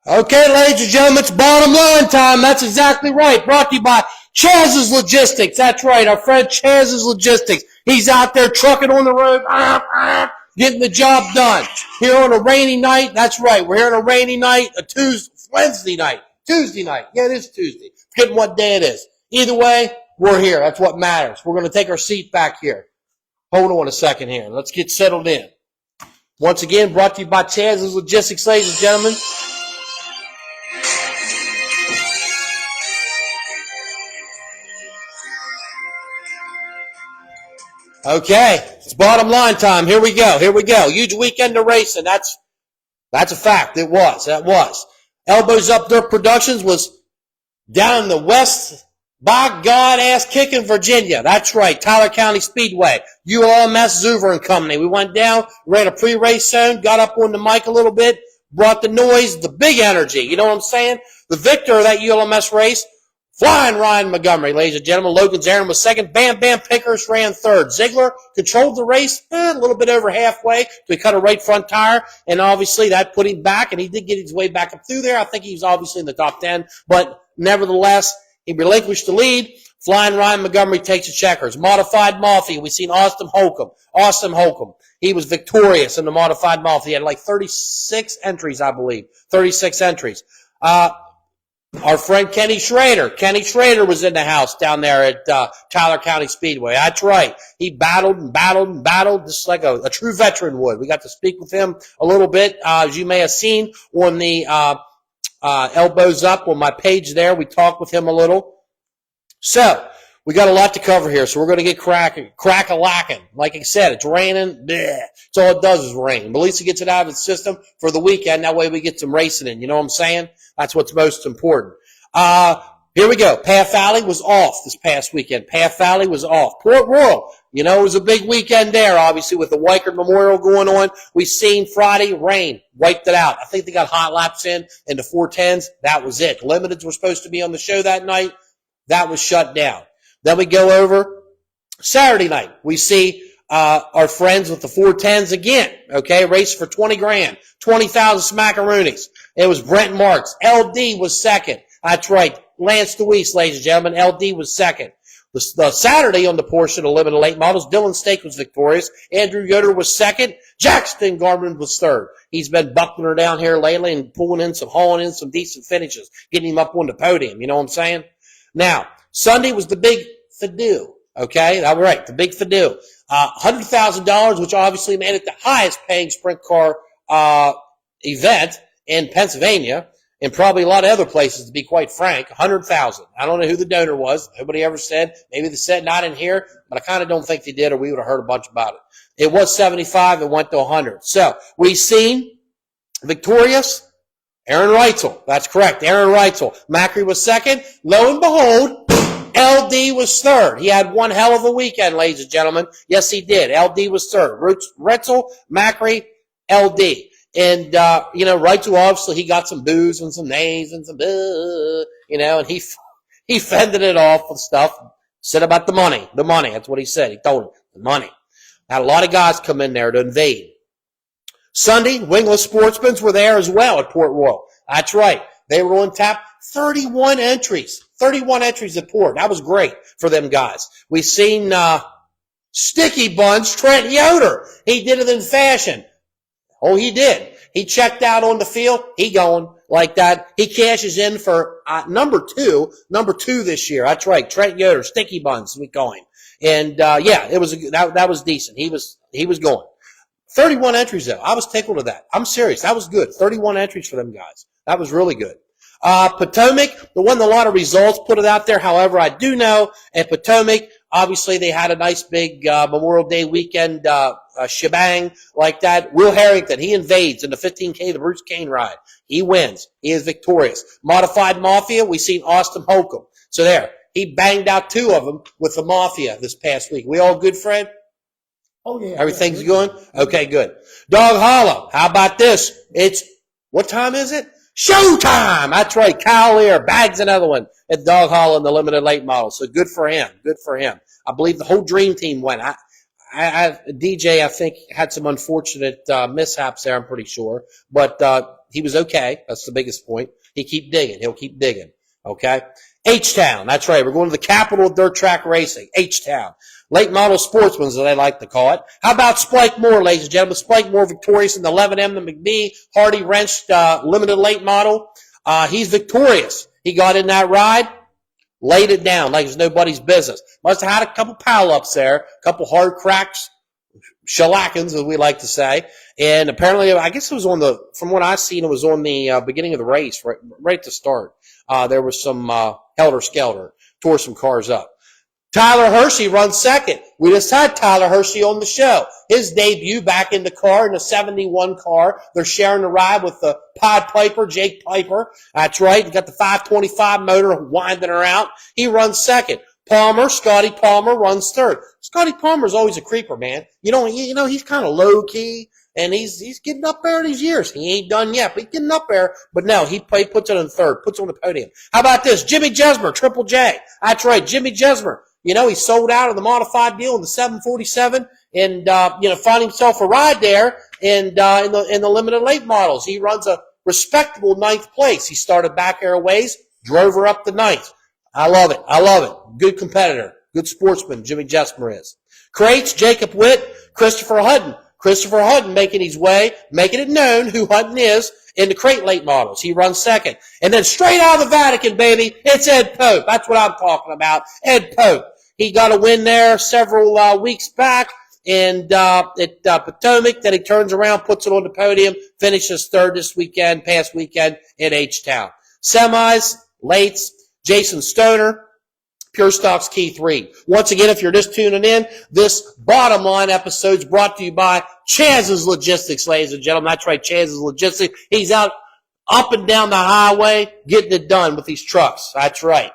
Okay, ladies and gentlemen, it's bottom line time. That's exactly right. Brought to you by Chaz's Logistics. That's right, our friend Chaz's Logistics. He's out there trucking on the road, getting the job done. Here on a rainy night, that's right, we're here on a rainy night, Tuesday night. Yeah, it is Tuesday. Forgetting what day it is. Either way, we're here. That's what matters. We're going to take our seat back here. Hold on a second here. Let's get settled in. Once again, brought to you by Chaz's Logistics, ladies and gentlemen. Okay, it's bottom line time. Here we go. Huge weekend of racing. That's a fact. That was. Elbows Up Dirt Productions was down in the west, by God, ass kicking Virginia. That's right, Tyler County Speedway. ULMS Zuver and Company. We went down, ran a pre-race zone, got up on the mic a little bit, brought the noise, the big energy. You know what I'm saying? The victor of that ULMS race, Flying Ryan Montgomery, ladies and gentlemen. Logan Zarin was second. Bam Bam Pickers ran third. Ziegler controlled the race a little bit over halfway. So he cut a right front tire, and obviously that put him back, and he did get his way back up through there. I think he was obviously in the top 10, but nevertheless, he relinquished the lead. Flying Ryan Montgomery takes the checkers. Modified Mafia, we've seen Austin Holcomb. He was victorious in the Modified Mafia. He had like 36 entries, I believe. 36 entries. Our friend Kenny Schrader was in the house down there at Tyler County Speedway. That's right. He battled, just like a true veteran would. We got to speak with him a little bit, as you may have seen on the Elbows Up on my page there. We talked with him a little. So, we got a lot to cover here, so we're going to get crack-a-lacking. Like I said, it's raining. Bleh. It's all it does is rain. Melissa gets it out of the system for the weekend. That way we get some racing in. You know what I'm saying? That's what's most important. Here we go. Path Valley was off this past weekend. Path Valley was off. Port Royal, it was a big weekend there, obviously, with the Weichert Memorial going on. We seen Friday, rain, wiped it out. I think they got hot laps in the 410s. That was it. Limiteds were supposed to be on the show that night. That was shut down. Then we go over Saturday night. We see our friends with the 410s again. Okay, race for 20 grand, 20,000 smackaroonies. It was Brent Marks. LD was second. That's right, Lance DeWeese, ladies and gentlemen. LD was second. The Saturday on the portion of limited late models, Dylan Stake was victorious. Andrew Yoder was second. Jackson Garman was third. He's been buckling her down here lately and hauling in some decent finishes, getting him up on the podium. You know what I'm saying? Now, Sunday was the big Fadoo, okay? All right, the big Fadoo. $100,000, which obviously made it the highest paying sprint car event in Pennsylvania, and probably a lot of other places, to be quite frank. $100,000. I don't know who the donor was. Nobody ever said. Maybe they said not in here, but I kind of don't think they did, or we would have heard a bunch about it. It was 75. It went to 100. So we've seen victorious Aaron Reitzel. That's correct. Aaron Reitzel. Macri was second. Lo and behold, LD was third. He had one hell of a weekend, ladies and gentlemen. Yes, he did. LD was third. Reitzel, Macri, LD. And, Reitzel, obviously, he got some boos and some nays and some, and he fended it off with stuff. Said about the money. The money. That's what he said. He told him. The money. Had a lot of guys come in there to invade. Sunday, Wingless Sportsmen were there as well at Port Royal. That's right. They were on tap. 31 entries. 31 entries at Port. That was great for them guys. We've seen Sticky Buns, Trent Yoder. He did it in fashion. Oh, he did. He checked out on the field. He going like that. He cashes in for number two this year. That's right. Trent Yoder, Sticky Buns, we going. And it was that was decent. He was going. 31 entries, though. I was tickled to that. I'm serious. That was good. 31 entries for them guys. That was really good. Potomac, the one a lot of results put it out there. However, I do know at Potomac, obviously they had a nice big Memorial Day weekend shebang like that. Will Harrington, he invades in the 15K, the Bruce Kane ride. He wins. He is victorious. Modified Mafia, we seen Austin Holcomb. So there, he banged out two of them with the Mafia this past week. We all good, Fred? Oh, yeah. Everything's going? Okay, good. Dog Hollow, how about this? What time is it? Showtime! That's right. Kyle Lear bags another one at Dog Hall in the limited late model. So good for him. Good for him. I believe the whole dream team went. DJ, I think, had some unfortunate mishaps there, I'm pretty sure. But he was okay. That's the biggest point. He'll keep digging. Okay? H-Town. That's right. We're going to the capital of dirt track racing. H-Town. Late model sportsmen, as they like to call it. How about Spike Moore, ladies and gentlemen? Spike Moore victorious in the 11M, the McBee Hardy wrenched limited late model. He's victorious. He got in that ride, laid it down like it's nobody's business. Must have had a couple pile-ups there, a couple hard cracks, shellackins, as we like to say. And apparently, I guess it was from what I've seen, it was on the beginning of the race, right at the start. There was some helter-skelter, tore some cars up. Tyler Hershey runs second. We just had Tyler Hershey on the show. His debut back in the car, in the 71 car. They're sharing the ride with the Pied Piper, Jake Piper. That's right. He got the 525 motor winding her out. He runs second. Scotty Palmer runs third. Scotty Palmer's always a creeper, man. You know, he's kind of low key. And he's getting up there in these years. He ain't done yet, but he's getting up there. But no, he puts it in third, puts it on the podium. How about this? Jimmy Jesmer, Triple J. That's right, Jimmy Jesmer. You know, he sold out of the modified deal in the 747 and, found himself a ride there and, in the limited late models. He runs a respectable 9th place. He started back airways, drove her up to 9th. I love it. Good competitor. Good sportsman, Jimmy Jesmer is. Crates, Jacob Witt, Christopher Hutton. Christopher Hutton making his way, making it known who Hutton is in the crate late models. He runs second. And then straight out of the Vatican, baby, it's Ed Pope. That's what I'm talking about. Ed Pope. He got a win there several weeks back at Potomac. Then he turns around, puts it on the podium, finishes third past weekend in H-Town. Semis, lates, Jason Stoner, Pure Stocks Key 3. Once again, if you're just tuning in, this bottom line episode is brought to you by Chaz's Logistics, ladies and gentlemen. That's right, Chaz's Logistics. He's out up and down the highway getting it done with these trucks. That's right.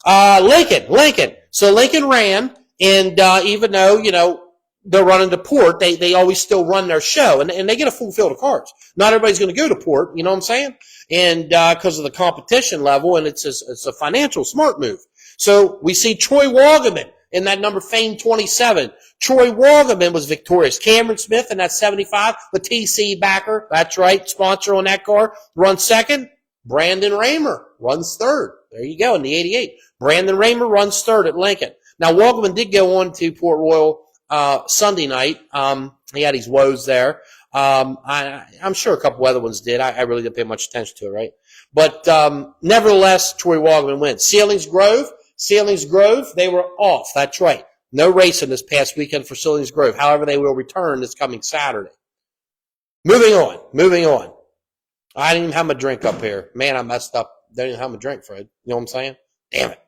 Lincoln. So Lincoln ran, and even though, they're running to Port, they always still run their show, and they get a full field of cars. Not everybody's going to go to Port, you know what I'm saying? And because of the competition level, and it's a financial smart move. So we see Troy Walgerman in that number Fame 27. Troy Walgerman was victorious. Cameron Smith in that 75, the TC backer, that's right, sponsor on that car, runs second. Brandon Raymer runs third. There you go, in the 88. Brandon Raymer runs third at Lincoln. Now, Walgerman did go on to Port Royal Sunday night. He had his woes there. I'm sure a couple other ones did. I really didn't pay much attention to it, right? But nevertheless, Troy Walgerman wins. Sealings Grove, they were off. That's right. No racing this past weekend for Sealings Grove. However, they will return this coming Saturday. Moving on. I didn't even have my drink up here. Man, I messed up. They didn't have my drink, Fred. You know what I'm saying? Damn it.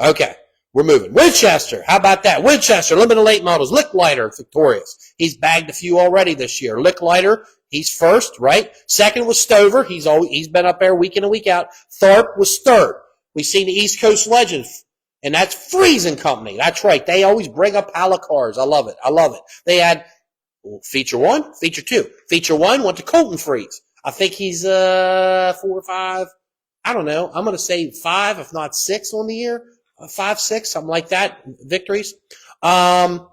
Okay. We're moving. Winchester. How about that? Winchester, limited late models. Licklider, victorious. He's bagged a few already this year. Licklider, he's first, right? Second was Stover. He's been up there week in and week out. Tharp was third. We've seen the East Coast Legends, and that's Friesen Company. That's right. They always bring up Pala cars. I love it. They had feature 1, feature 2. Feature 1 went to Colton Fries. I think he's 4 or 5. I don't know. I'm going to say 5, if not 6 on the year. 5, 6, something like that. Victories. Alex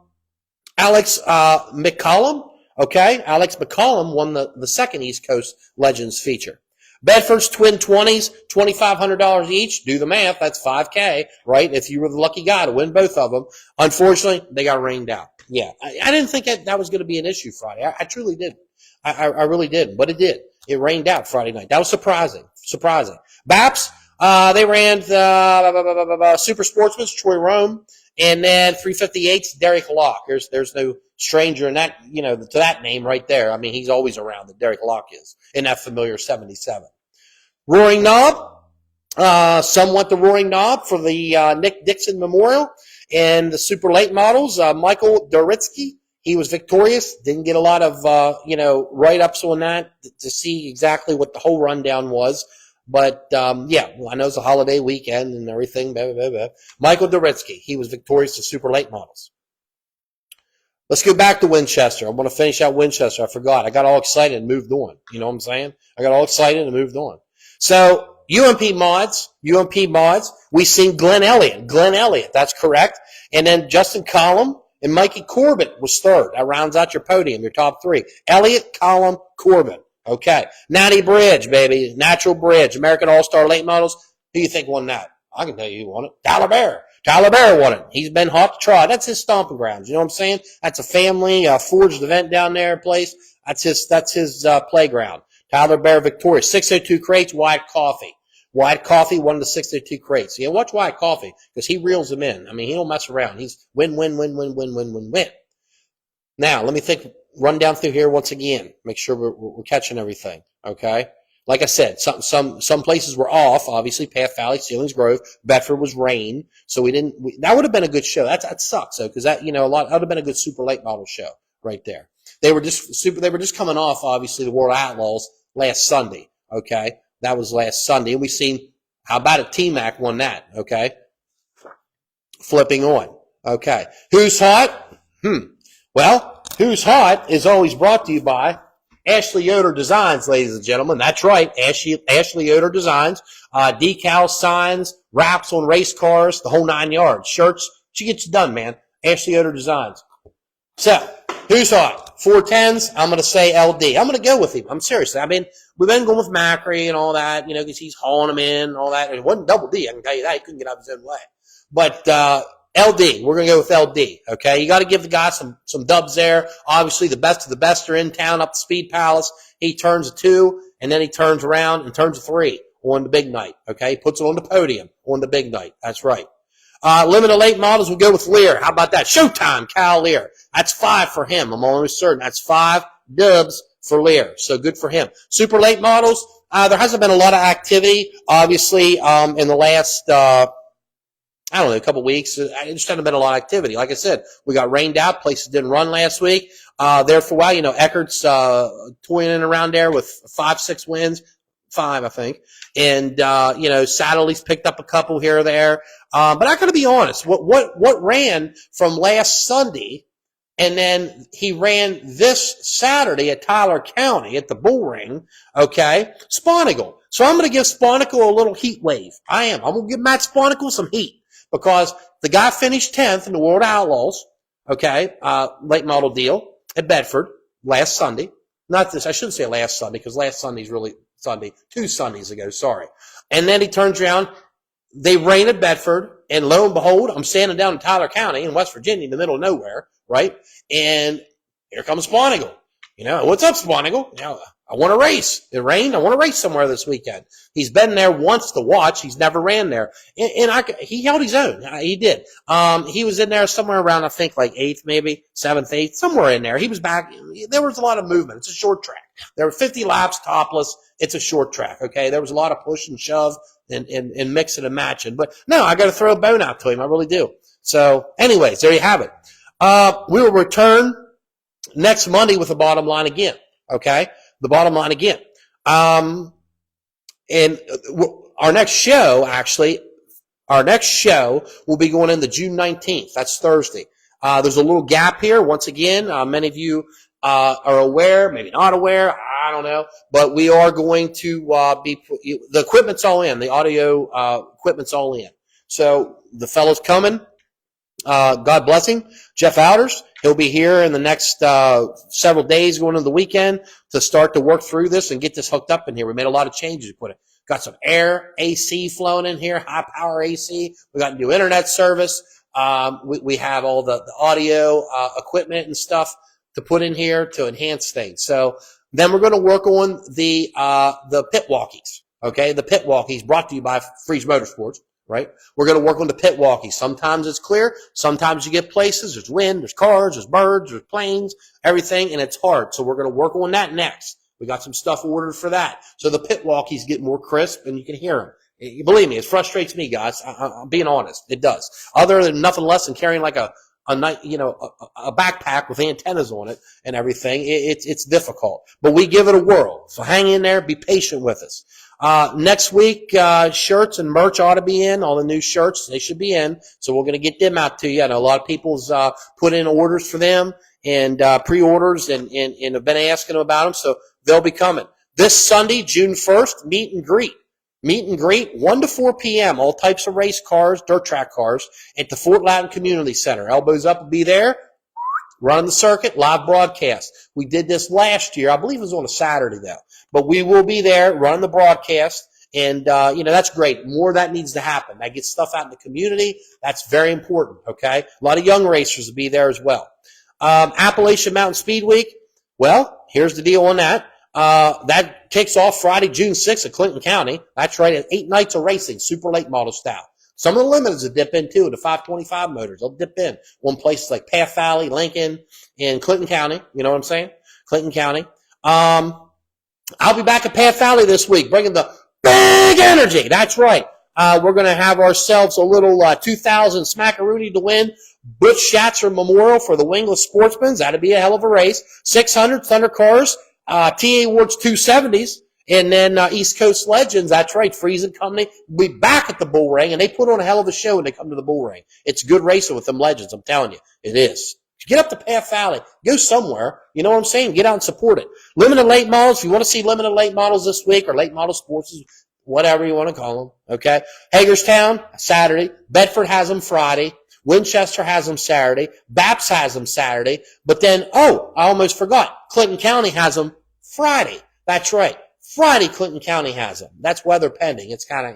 McCollum. Okay. Alex McCollum won the second East Coast Legends feature. Bedford's Twin 20s, $2,500 each. Do the math. That's $5K, right? If you were the lucky guy to win both of them. Unfortunately, they got rained out. Yeah. I didn't think that was going to be an issue Friday. I truly didn't. I really didn't, but it did. It rained out Friday night. That was surprising. BAPS, they ran Super Sportsman's Troy Rome, and then 358's Derek Locke. There's no stranger in that, to that name right there. I mean, he's always around, that Derek Locke is, in that familiar 77. Roaring Knob, some went to Roaring Knob for the Nick Dixon Memorial, and the super late models, Michael Doritsky. He was victorious. Didn't get a lot of, write-ups on that to see exactly what the whole rundown was. But, I know it's a holiday weekend and everything. Blah, blah, blah. Michael Doritsky, he was victorious to super late models. Let's go back to Winchester. I want to finish out Winchester. I forgot. I got all excited and moved on. You know what I'm saying? I got all excited and moved on. So UMP mods, we seen Glenn Elliott, that's correct. And then Justin Collum and Mikey Corbin was third. That rounds out your podium, your top three. Elliott, Collum, Corbin. Okay. Natty Bridge, baby. Natural Bridge. American All-Star Late Models. Who do you think won that? I can tell you who won it. Tyler Bear. Tyler Bear won it. He's been hot to try. That's his stomping grounds. You know what I'm saying? That's a family forged event down there place. That's his playground. Tyler Bear victorious. 602 crates, Wyatt Coffee. Wyatt Coffee won the 602 crates. Yeah, watch Wyatt Coffee because he reels them in. I mean, he don't mess around. He's win. Now, let me run down through here once again. Make sure we're catching everything. Okay. Like I said, some places were off. Obviously, Path Valley, Selinsgrove, Bedford was rain, so that would have been a good show. That sucks though, because that that would have been a good super late model show right there. They were just coming off, obviously, the World Outlaws last Sunday. Okay. That was last Sunday. And we seen, how about it? T-Mac won that. Okay. Flipping on. Okay. Who's hot? Well, Who's Hot is always brought to you by Ashley Yoder Designs, ladies and gentlemen. That's right. Ashley Yoder Designs. Decals, signs, wraps on race cars, the whole 9 yards. Shirts. She gets you done, man. Ashley Yoder Designs. So, who's hot? 410s, I'm going to say LD. I'm going to go with him. I'm serious. I mean, we've been going with Macri and all that, because he's hauling them in and all that. It wasn't Double D, I can tell you that. He couldn't get out of his own way. But LD, we're going to go with LD, okay? You got to give the guy some dubs there. Obviously, the best of the best are in town up the Speed Palace. He turns a 2, and then he turns around and turns a 3 on the big night, okay? He puts it on the podium on the big night. That's right. Limited late models, we'll go with Lear. How about that? Showtime, Cal Lear. That's 5 for him. I'm almost certain. That's 5 dubs for Lear. So good for him. Super late models, there hasn't been a lot of activity, obviously, in the last, a couple weeks. There just hasn't been a lot of activity. Like I said, we got rained out. Places didn't run last week. There for a while, Eckert's, toying in around there with 5-6 wins. 5, I think. And, Satterley's picked up a couple here or there. But I gotta be honest, what ran from last Sunday, and then he ran this Saturday at Tyler County at the Bull Ring, okay? Sponicle. So I'm gonna give Sponicle a little heat wave. I am. I'm gonna give Matt Sponicle some heat because the guy finished 10th in the World Outlaws, okay? Late model deal at Bedford last Sunday. Not this, I shouldn't say last Sunday because last Sunday's really Sunday, 2 Sundays ago, sorry. And then he turns around, they rain at Bedford, and lo and behold, I'm standing down in Tyler County in West Virginia in the middle of nowhere, right? And here comes Sponicle. What's up, Sponicle? I want to race. It rained. I want to race somewhere this weekend. He's been there once to watch. He's never ran there. And he held his own. He did. He was in there somewhere around, I think, like 8th, maybe 7th, 8th, somewhere in there. He was back. There was a lot of movement. It's a short track. There were 50 laps topless. It's a short track, okay? There was a lot of push and shove and mixing and matching. But no, I got to throw a bone out to him. I really do. So anyways, there you have it. We will return next Monday with the bottom line again, okay? The bottom line again. And our next show will be going into June 19th. That's Thursday. There's a little gap here. Once again, many of you are aware, maybe not aware, I don't know, but we are going to the equipment's all in, the audio equipment's all in. So the fellow's coming. God bless him. Jeff Outers, he'll be here in the next several days going into the weekend to start to work through this and get this hooked up in here. We made a lot of changes. We got some air AC flowing in here, high power AC. We got new internet service. We have all the audio equipment and stuff to put in here to enhance things. So then we're going to work on the pit walkies. Okay, the pit walkies brought to you by Freeze Motorsports. Right? We're going to work on the pit walkies. Sometimes it's clear. Sometimes you get places. There's wind, there's cars, there's birds, there's planes, everything, and it's hard. So we're going to work on that next. We got some stuff ordered for that. So the pit walkies get more crisp and you can hear them. Believe me, it frustrates me, guys. I'm being honest. It does. Other than nothing less than carrying like a backpack with antennas on it and everything, it's difficult. But we give it a whirl. So hang in there. Be patient with us. Next week, shirts and merch ought to be in. All the new shirts, they should be in. So we're going to get them out to you. I know a lot of people's, put in orders for them and, pre-orders and have been asking them about them. So they'll be coming. This Sunday, June 1st, meet and greet. meet and greet, 1 to 4 p.m., all types of race cars, dirt track cars, at the Fort Loudoun Community Center. Elbows Up will be there, running the circuit, live broadcast. We did this last year. I believe it was on a Saturday, though. But we will be there running the broadcast. And, that's great. More of that needs to happen. That gets stuff out in the community. That's very important, okay? A lot of young racers will be there as well. Appalachian Mountain Speed Week. Well, here's the deal on that. That kicks off Friday, June 6th at Clinton County. That's right, 8 nights of racing, super late model style. Some of the limiteds will dip in too, the 525 motors. They'll dip in. One places like Path Valley, Lincoln, and Clinton County. You know what I'm saying? Clinton County. I'll be back at Path Valley this week, bringing the big energy. That's right. We're going to have ourselves a little 2000 Smackaroonie to win Butch Schatzer Memorial for the Wingless Sportsmen. That'd be a hell of a race. 600 Thunder Cars, TA Awards 270s, and then East Coast Legends. That's right. Friesen Company will be back at the Bull Ring, and they put on a hell of a show when they come to the Bull Ring. It's good racing with them Legends. I'm telling you, it is. Get up to Path Valley. Go somewhere. You know what I'm saying? Get out and support it. Limited late models. If you want to see limited late models this week, or late model sports, whatever you want to call them, okay? Hagerstown, Saturday. Bedford has them Friday. Winchester has them Saturday. Baps has them Saturday. But then, I almost forgot. Clinton County has them Friday. That's right. Friday, Clinton County has them. That's weather pending. It's kind of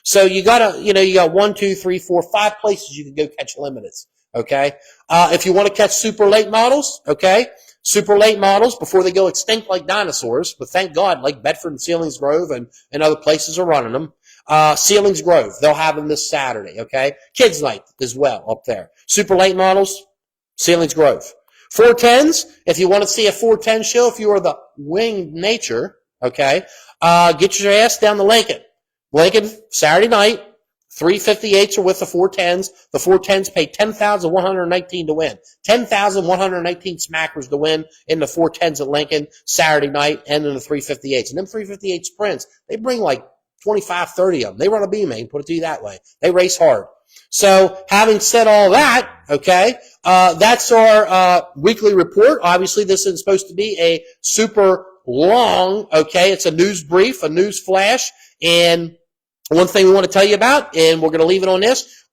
So you got 1, 2, 3, 4, 5 places you can go catch limiteds. Okay. If you want to catch super late models, okay, super late models before they go extinct like dinosaurs, but thank God, like Bedford and Sealings Grove and other places are running them. Sealings Grove, they'll have them this Saturday, okay? Kids Night as well up there. Super late models, Sealings Grove. 410s, if you want to see a 410 show, if you are the winged nature, okay, get your ass down to Lincoln. Lincoln, Saturday night. 358s are with the 410s. The 410s pay $10,119 to win. 10,119 smackers to win in the 410s at Lincoln Saturday night and in the 358s. And them 358 sprints, they bring like 25, 30 of them. They run a B-main, put it to you that way. They race hard. So having said all that, okay, that's our weekly report. Obviously, this is supposed to be a super long, okay, it's a news brief, a news flash, and one thing we want to tell you about, and we're going to leave it on this,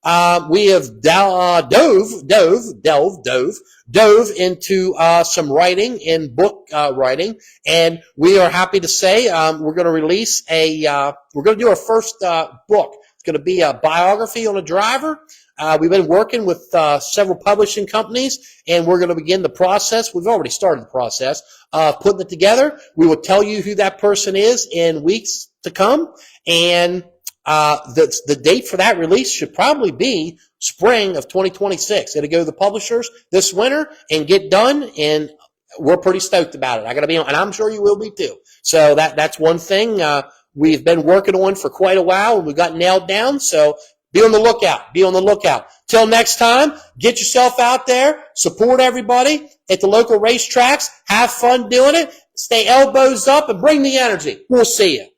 we have dove into some writing and book writing, and we are happy to say we're going to release we're going to do our first book. It's going to be a biography on a driver. We've been working with several publishing companies, and we're going to begin the process. We've already started the process of putting it together. We will tell you who that person is in weeks to come, and the date for that release should probably be spring of 2026. It'll go to the publishers this winter and get done, and we're pretty stoked about it. I gotta be on, and I'm sure you will be too. So that's one thing we've been working on for quite a while, and we got nailed down. So be on the lookout. Be on the lookout. Till next time, get yourself out there, support everybody at the local racetracks, have fun doing it, stay elbows up, and bring the energy. We'll see you.